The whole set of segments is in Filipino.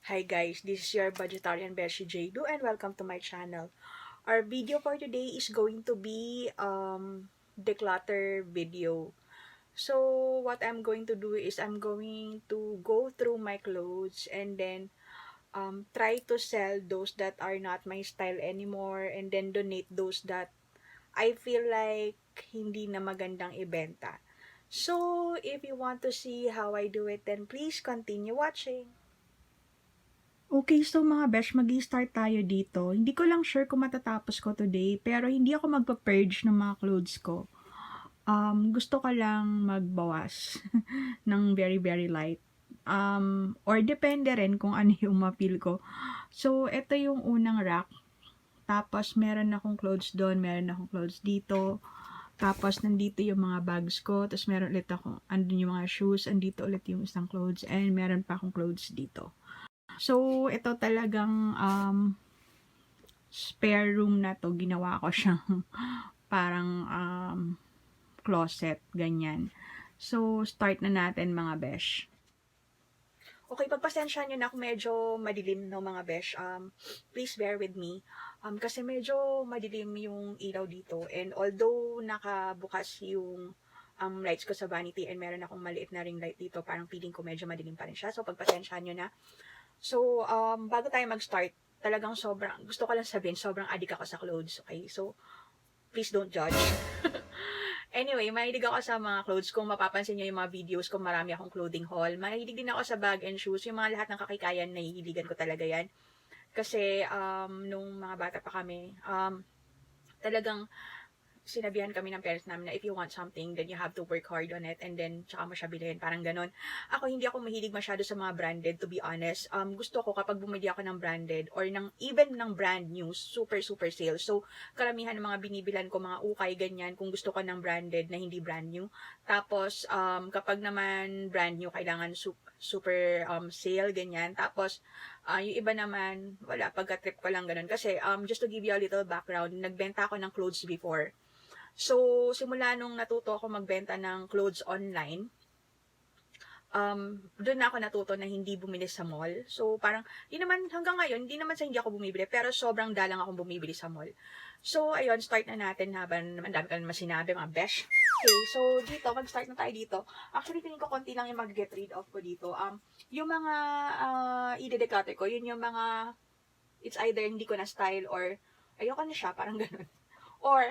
Hi guys, this is your vegetarian Beshi JLU and welcome to my channel. Our video for today is going to be declutter video. So what I'm going to do is I'm going to go through my clothes and then try to sell those that are not my style anymore and then donate those that I feel like hindi na magandang ibenta. So if you want to see how I do it, then please continue watching. Okay, so mga besh, mag-i-start tayo dito. Hindi ko lang sure kung matatapos ko today, pero hindi ako magpa-purge ng mga clothes ko. Gusto ko lang magbawas ng very, very light. Or depende rin kung ano yung mapil ko. So, ito yung unang rack. Tapos, meron akong clothes doon, meron akong clothes dito. Tapos, nandito yung mga bags ko. Tapos, meron ulit ako, andun yung mga shoes. Andito ulit yung isang clothes. And meron pa akong clothes dito. So, ito talagang spare room na to, ginawa ko siyang parang closet, ganyan. So, start na natin mga besh. Okay, pagpasensya nyo na kung medyo madilim no mga besh. Please bear with me. Kasi medyo madilim yung ilaw dito. And although nakabukas yung lights ko sa vanity and meron akong maliit na ring light dito, parang feeling ko medyo madilim pa rin siya. So, pagpasensya nyo na. So, bago tayo mag-start, talagang gusto ko lang sabihin, sobrang addict ako sa clothes, okay? So, please don't judge. Anyway, mahilig ako sa mga clothes. Kung mapapansin nyo yung mga videos ko, marami akong clothing haul. Mahilig din ako sa bag and shoes. Yung mga lahat ng kakikayan, nahihiligan ko talaga yan. Kasi, nung mga bata pa kami, talagang sinabihan kami ng parents namin na if you want something, then you have to work hard on it and then tsaka mo siya bilhin, parang ganon. Ako, hindi ako mahilig masyado sa mga branded, to be honest. Gusto ko kapag bumili ako ng branded or even ng brand new, super sale. So, karamihan ng mga binibilan ko, mga ukay, ganyan, kung gusto ko ng branded na hindi brand new. Tapos, kapag naman brand new, kailangan super sale, ganyan. Tapos, yung iba naman, wala, pagka-trip ko lang ganun. Kasi, just to give you a little background, nagbenta ako ng clothes before. So, simula nung natuto ako magbenta ng clothes online, doon na ako natuto na hindi bumili sa mall. So, parang, di naman, hanggang ngayon, hindi naman sa hindi ako bumibili, pero sobrang dalang akong bumibili sa mall. So, ayun, start na natin habang naman dami ka naman sinabi, mga besh. Okay, so dito, mag-start na tayo dito. Actually, tingin ko konti lang yung mag-get rid of ko dito. Yung mga i-declutter ko, yun yung mga, it's either hindi ko na style or ayoko na siya, parang ganun. Or,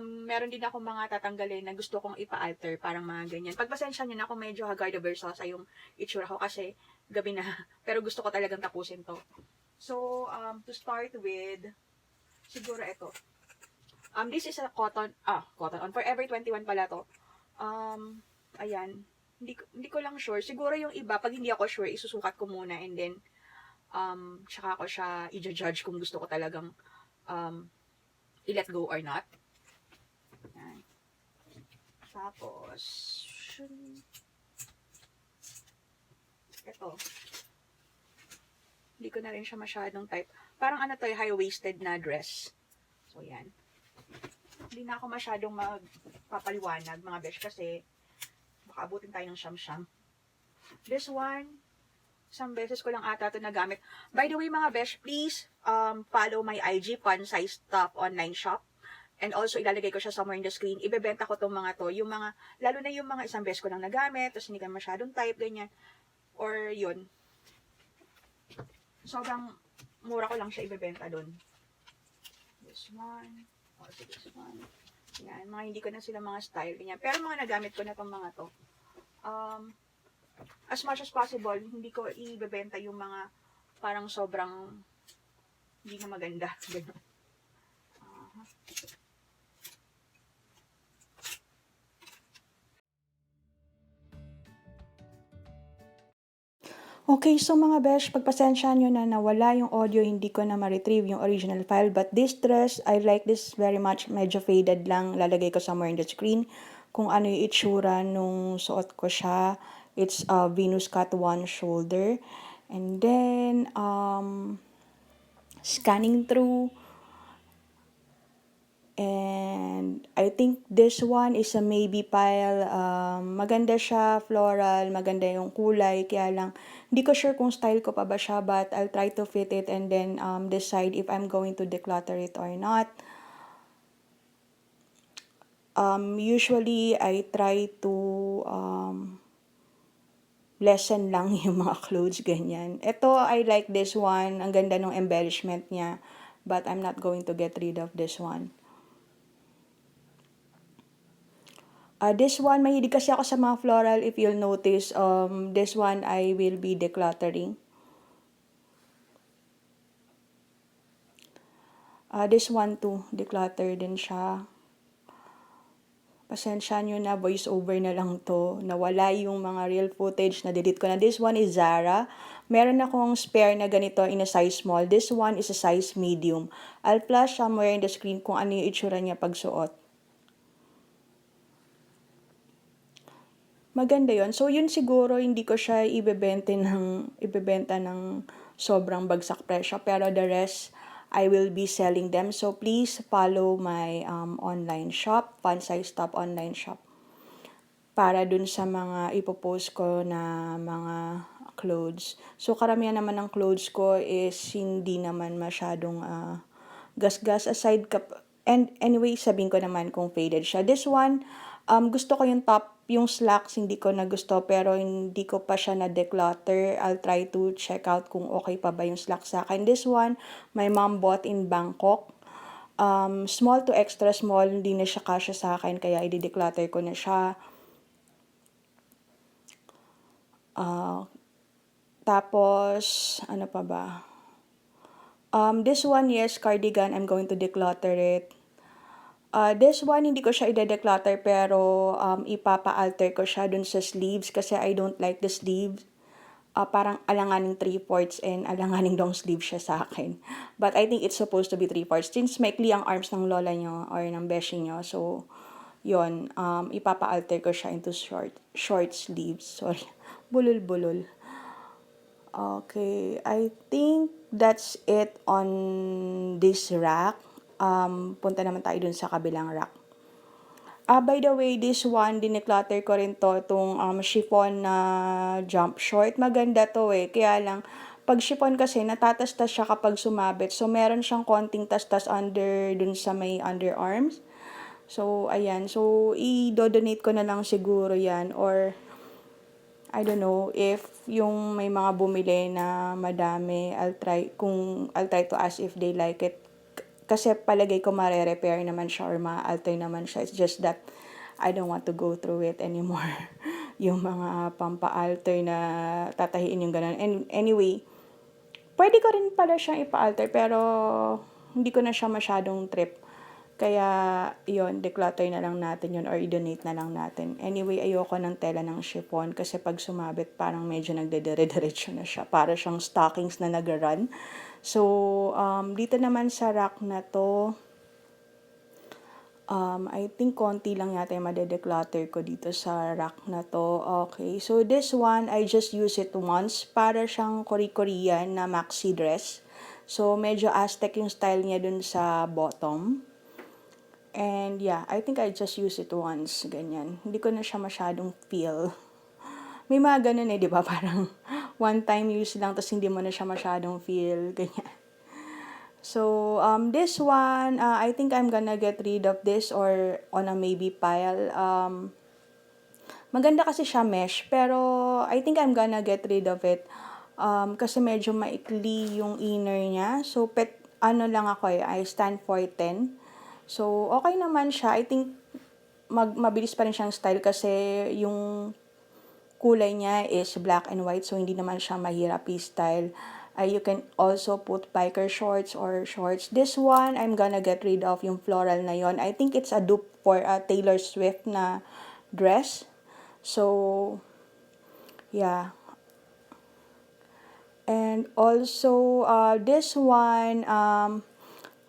meron din ako mga tatanggalin na gusto kong ipa-alter, parang mga ganyan. Pagpasensya nyo na kung medyo haggard versa sa yung itsura ko kasi gabi na. Pero gusto ko talagang tapusin to. So, to start with, siguro ito. This is a cotton on Forever 21 pala to. Ayan. Hindi ko lang sure. Siguro yung iba, pag hindi ako sure, isusukat ko muna and then, tsaka ko siya i-judge kung gusto ko talagang, i-let go or not. Ayan. Tapos, ito. Hindi ko na rin siya masyadong type. Parang ano to, high-waisted na dress. So, yan. Hindi na ako masyadong magpapaliwanag, mga besh, kasi baka abutin tayo ng siyam-siyam. This one, isang beses ko lang ata ito nagamit. By the way, mga besh, please follow my IG, Fun Size Stuff Online Shop. And also, ilalagay ko siya somewhere in the screen. Ibebenta ko itong mga to. Yung mga, lalo na yung mga isang beses ko lang nagamit, tapos hindi ka masyadong type, ganyan. Or yun. Sobrang mura ko lang siya ibebenta dun. This one. Also this one. Yan, mga hindi ko na sila mga style, ganyan. Pero mga nagamit ko na itong mga to. As much as possible, hindi ko ibebenta yung mga parang sobrang hindi na maganda. Ganun. Okay, so mga besh, pagpasensya nyo na nawala yung audio, hindi ko na ma-retrieve yung original file. But this dress, I like this very much. Medyo faded lang. Lalagay ko somewhere in the screen kung ano yung itsura nung suot ko siya. It's a Venus cut one shoulder. And then, scanning through. And I think this one is a maybe pile. Maganda siya, floral, maganda yung kulay. Kaya lang, hindi ko sure kung style ko pa ba siya, but I'll try to fit it and then decide if I'm going to declutter it or not. Usually, I try to lessen lang yung mga clothes, ganyan. Ito, I like this one. Ang ganda ng embellishment niya. But I'm not going to get rid of this one. This one, mahilig kasi ako sa mga floral. If you'll notice, this one I will be decluttering. This one too, declutter din siya. Pasensya nyo na, voice over na lang to. Nawala yung mga real footage, na-delete ko na. This one is Zara. Meron akong spare na ganito in a size small. This one is a size medium. I'll flash somewhere in the screen kung ano yung itsura niya pag suot. Maganda yon. So, yun siguro, hindi ko siya ibebenta ng sobrang bagsak presyo. Pero the rest, I will be selling them. So, please follow my online shop, Fun Size Top online shop. Para dun sa mga ipopost ko na mga clothes. So, karamihan naman ng clothes ko is hindi naman masyadong gasgas aside and anyway, sabihin ko naman kung faded siya. This one, gusto ko yung top, yung slacks, hindi ko na gusto, pero hindi ko pa siya na-declutter. I'll try to check out kung okay pa ba yung slacks sa akin. This one, my mom bought in Bangkok. Small to extra small, hindi na siya kasya sa akin, kaya i-declutter ko na siya. Tapos, ano pa ba? This one, yes, cardigan, I'm going to declutter it. This one, hindi ko siya i-declutter pero ipapa-alter ko siya dun sa sleeves kasi I don't like the sleeves. Parang alanganing 3/4 and alanganing long sleeve siya sa akin. But I think it's supposed to be 3/4 since maikli ang arms ng lola nyo or ng beshi nyo. So, yon ipapa-alter ko siya into short sleeves. Sorry, bulol-bulol. Okay, I think that's it on this rack. Punta naman tayo dun sa kabilang rack. By the way, this one, dineclutter ko rin to, itong chiffon na jump short. Maganda to eh, kaya lang, pag chiffon kasi, natatastas siya kapag sumabit. So, meron siyang konting tastas under, dun sa may underarms. So, ayan. So, i-donate ko na lang siguro yan, or I don't know, if yung may mga bumili na madami, I'll try to ask if they like it. Kasi palagay ko mare-repair naman siya or ma-alter naman siya. It's just that I don't want to go through it anymore. Yung mga pampa-alter na tatahiin yung ganun. And anyway, pwede ko rin pala siyang ipa-alter pero hindi ko na siya masyadong trip. Kaya, yon declutter na lang natin yun or i-donate na lang natin. Anyway, ayoko ng tela ng chiffon kasi pag sumabit, parang medyo nagdedire-diretso na siya. Para siyang stockings na nag-run. So, dito naman sa rack na to, I think konti lang yata yung madedeclutter ko dito sa rack na to. Okay, so this one, I just use it once. Para siyang Korean na maxi dress. So, medyo Aztec yung style niya dun sa bottom. And yeah, I think I just use it once, ganyan. Hindi ko na siya masyadong feel. May mga ganun eh, di ba? Parang one time use lang, tapos hindi mo na siya masyadong feel, ganyan. So, this one, I think I'm gonna get rid of this or on a maybe pile. Maganda kasi siya mesh, pero I think I'm gonna get rid of it. Kasi medyo maikli yung inner niya. So, ano lang ako eh, I stand for 10. So, okay naman siya. I think mabilis pa rin siyang style kasi yung kulay niya is black and white. So, hindi naman siya mahirap i-style. You can also put biker shorts or shorts. This one, I'm gonna get rid of yung floral na yon. I think it's a dupe for a Taylor Swift na dress. So, yeah. And also, this one,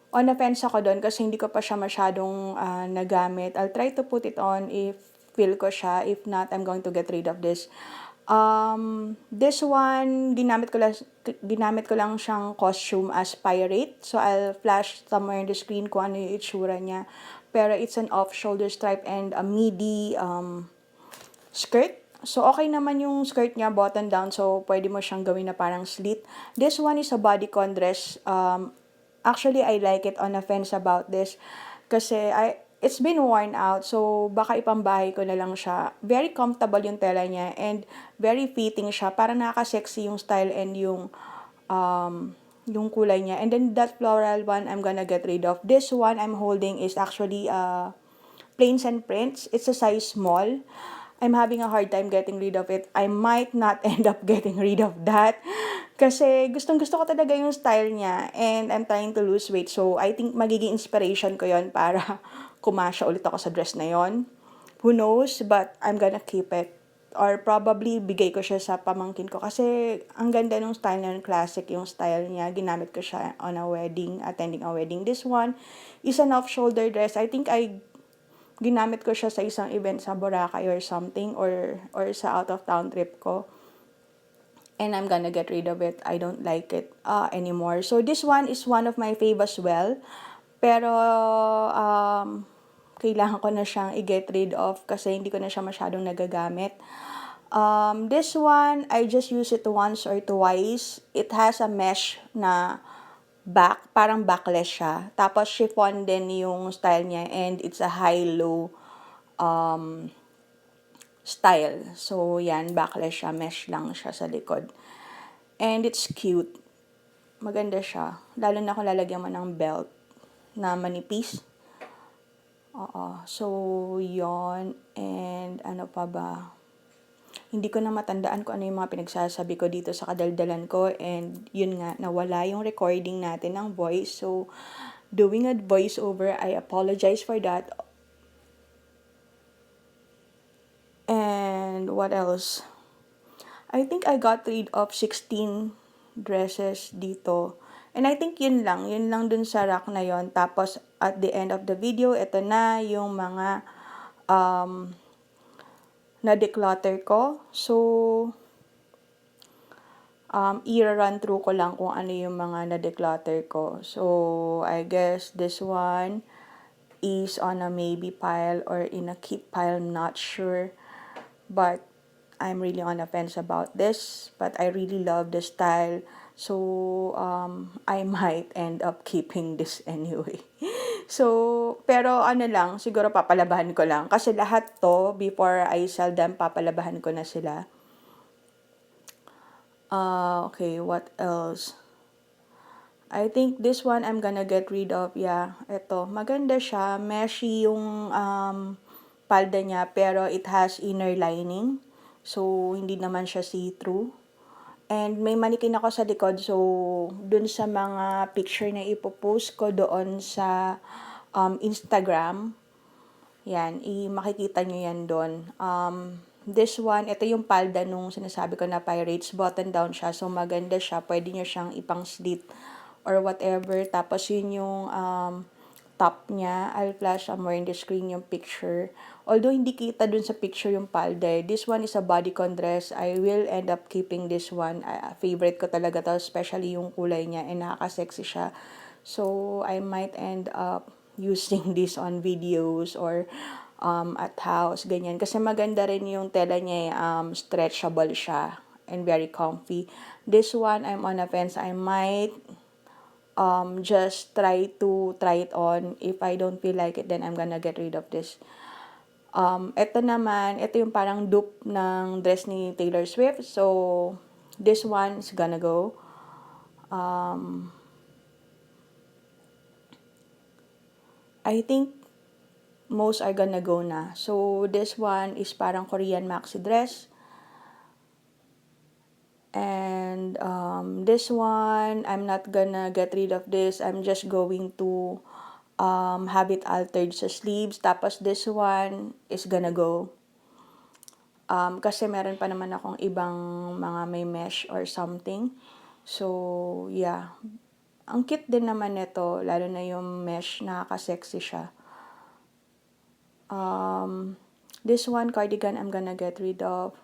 on the fence ako doon kasi hindi ko pa siya masyadong nagamit. I'll try to put it on if feel ko siya. If not, I'm going to get rid of this. This one, ginamit ko lang siyang costume as pirate. So, I'll flash somewhere in the screen kung ano yung itsura niya. Pero it's an off-shoulder stripe and a midi skirt. So, okay naman yung skirt niya, button down. So, pwede mo siyang gawin na parang slit. This one is a bodycon dress. Actually, I like it, on a fence about this. Kasi, it's been worn out. So, baka ipambahay ko na lang siya. Very comfortable yung tela niya. And, very fitting siya. Parang nakaka-sexy yung style and yung kulay niya. And then, that floral one, I'm gonna get rid of. This one I'm holding is actually, plains and prints. It's a size small. I'm having a hard time getting rid of it. I might not end up getting rid of that. Kasi gustong-gusto ko talaga yung style niya. And I'm trying to lose weight. So, I think magiging inspiration ko yon para kumasya ulit ako sa dress na yon. Who knows? But I'm gonna keep it. Or probably bigay ko siya sa pamangkin ko. Kasi ang ganda ng style niya. Classic yung style niya. Ginamit ko siya on a wedding. Attending a wedding. This one is an off-shoulder dress. I think ginamit ko siya sa isang event sa Boracay or something, or sa out of town trip ko. And I'm gonna get rid of it. I don't like it anymore. So this one is one of my fave as well. Pero kailangan ko na siyang i-get rid of kasi hindi ko na siya masyadong nagagamit. This one, I just use it once or twice. It has a mesh na back, parang backless siya. Tapos chiffon din yung style niya and it's a high-low style. So, yan, backless siya, mesh lang siya sa likod. And it's cute. Maganda siya. Lalo na kung lalagyan mo ng belt na manipis. Oo. So, yon. And ano pa ba? Hindi ko na matandaan kung ano yung mga pinagsasabi ko dito sa kadaldalan ko. And yun nga, nawala yung recording natin ng voice. So, doing a voiceover, I apologize for that. And what else? I think I got rid of 16 dresses dito. And I think yun lang dun sa rack na yon. Tapos, at the end of the video, ito na yung mga na-declutter ko. So, i-run through ko lang kung ano yung mga na-declutter ko. So, I guess this one is on a maybe pile or in a keep pile, I'm not sure. But, I'm really on the fence about this. But, I really love the style. So, I might end up keeping this anyway. So, pero ano lang, siguro papalabahan ko lang. Kasi lahat to, before I sell them, papalabahan ko na sila. Okay, what else? I think this one I'm gonna get rid of. Yeah, ito. Maganda siya. Meshy yung palda niya, pero it has inner lining. So, hindi naman siya see-through. And may manikin ako sa likod. So, dun sa mga picture na ipopost ko doon sa Instagram, yan, makikita nyo yan doon. This one, ito yung palda nung sinasabi ko na pirates, button down siya. So, maganda siya. Pwede nyo siyang ipang slit or whatever. Tapos, yun yung top niya. I'll flash somewhere in the screen yung picture. Although, hindi kita dun sa picture yung palda. This one is a bodycon dress. I will end up keeping this one. Favorite ko talaga to, especially yung kulay niya. And nakaka-sexy siya. So, I might end up using this on videos or at house, ganyan. Kasi maganda rin yung tela niya, stretchable siya and very comfy. This one, I'm on a fence. I might just try it on. If I don't feel like it, then I'm gonna get rid of this. Ito naman, ito yung parang dupe ng dress ni Taylor Swift. So, this one is gonna go. I think most are gonna go na. So, this one is parang Korean maxi dress. And this one, I'm not gonna get rid of this. I'm just going to have it altered sa sleeves. Tapos, this one is gonna go. Kasi meron pa naman akong ibang mga may mesh or something. So, yeah. Ang cute din naman nito, lalo na yung mesh, nakaka-sexy siya. This one, cardigan, I'm gonna get rid of.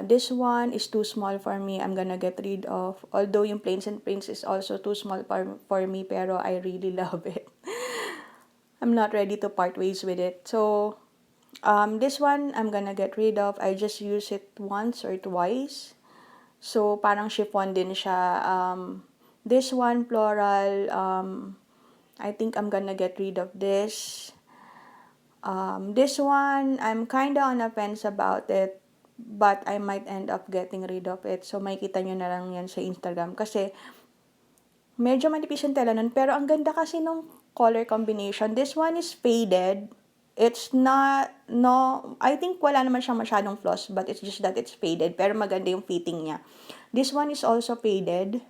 This one is too small for me. I'm gonna get rid of. Although yung plains and prints is also too small for me, pero I really love it. I'm not ready to part ways with it. So, this one, I'm gonna get rid of. I just use it once or twice. So, parang chiffon din siya. This one, floral, I think I'm gonna get rid of this. This one, I'm kinda on a fence about it, but I might end up getting rid of it. So, makikita nyo na lang yan sa Instagram. Kasi, medyo manipis yung tela nun. Pero, ang ganda kasi nung color combination. This one is faded. It's not, no, I think wala naman siyang masyadong flaws, but it's just that it's faded. Pero, maganda yung fitting niya. This one is also faded.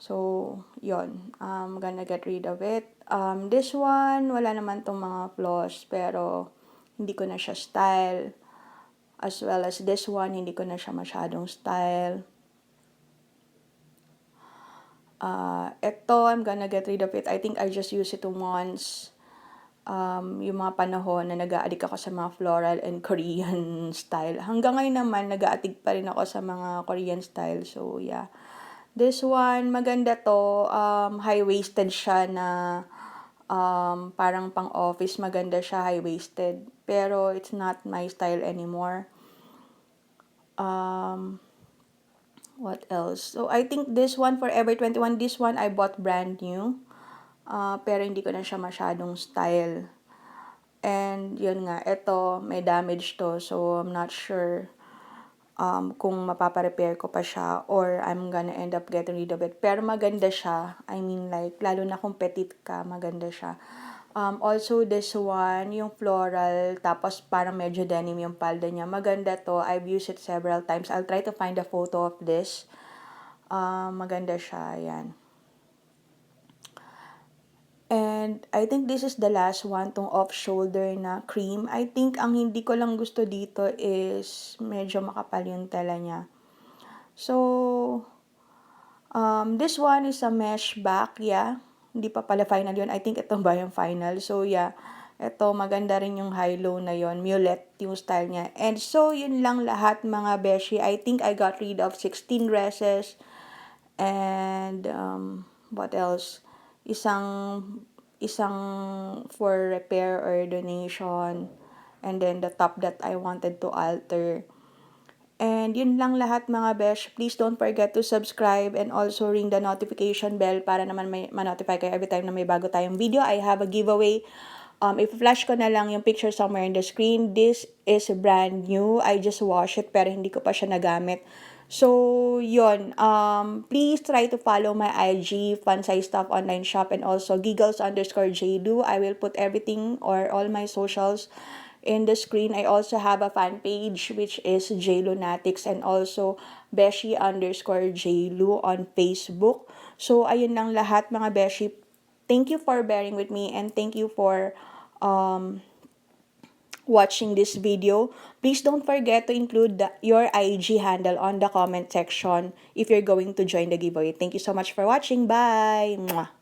So, yon, I'm gonna get rid of it. This one, wala naman tong mga flaws, pero hindi ko na siya style. As well as this one, hindi ko na siya masyadong style. Ito, I'm gonna get rid of it. I think I just use it once. Yung mga panahon na nag-a-addict ako sa mga floral and Korean style. Hanggang ngayon naman, nag-a-addict pa rin ako sa mga Korean style. So, yeah. This one, maganda to. High-waisted siya na parang pang-office. Maganda siya, high-waisted. Pero, it's not my style anymore. What else? So, I think this one, Forever 21, this one I bought brand new. Pero, hindi ko na siya masyadong style. And, yun nga, ito, may damage to. So, I'm not sure kung mapapa-repair ko pa siya or I'm gonna end up getting rid of it. Pero maganda siya. I mean, like, lalo na kung petite ka, maganda siya. Also, this one, yung floral, tapos parang medyo denim yung palda niya. Maganda to. I've used it several times. I'll try to find a photo of this. Maganda siya. Yan. And I think this is the last one, tong off-shoulder na cream. I think ang hindi ko lang gusto dito is medyo makapal yung tela niya. So, this one is a mesh back, yeah. Hindi pa pala final yun. I think ito ba yung final? So, yeah. Ito, maganda rin yung high-low na yon, Mulet yung style niya. And so, yun lang lahat mga beshi. I think I got rid of 16 dresses. And, what else? Isang for repair or donation. And then, the top that I wanted to alter. And yun lang lahat mga besh. Please don't forget to subscribe and also ring the notification bell para naman may ma-notify kayo every time na may bago tayong video. I have a giveaway. I-flash ko na lang yung picture somewhere in the screen. This is brand new. I just washed it pero hindi ko pa siya nagamit. So, yun. Please try to follow my IG, Fun Size Stuff Online Shop, and also giggles_JLU. I will put everything or all my socials in the screen. I also have a fan page which is Jlunatics and also Beshi_JLU on Facebook. So, ayun lang lahat mga Beshi. Thank you for bearing with me and thank you for watching this video. Please don't forget to include your IG handle on the comment section if you're going to join the giveaway. Thank you so much for watching. Bye! Mwah!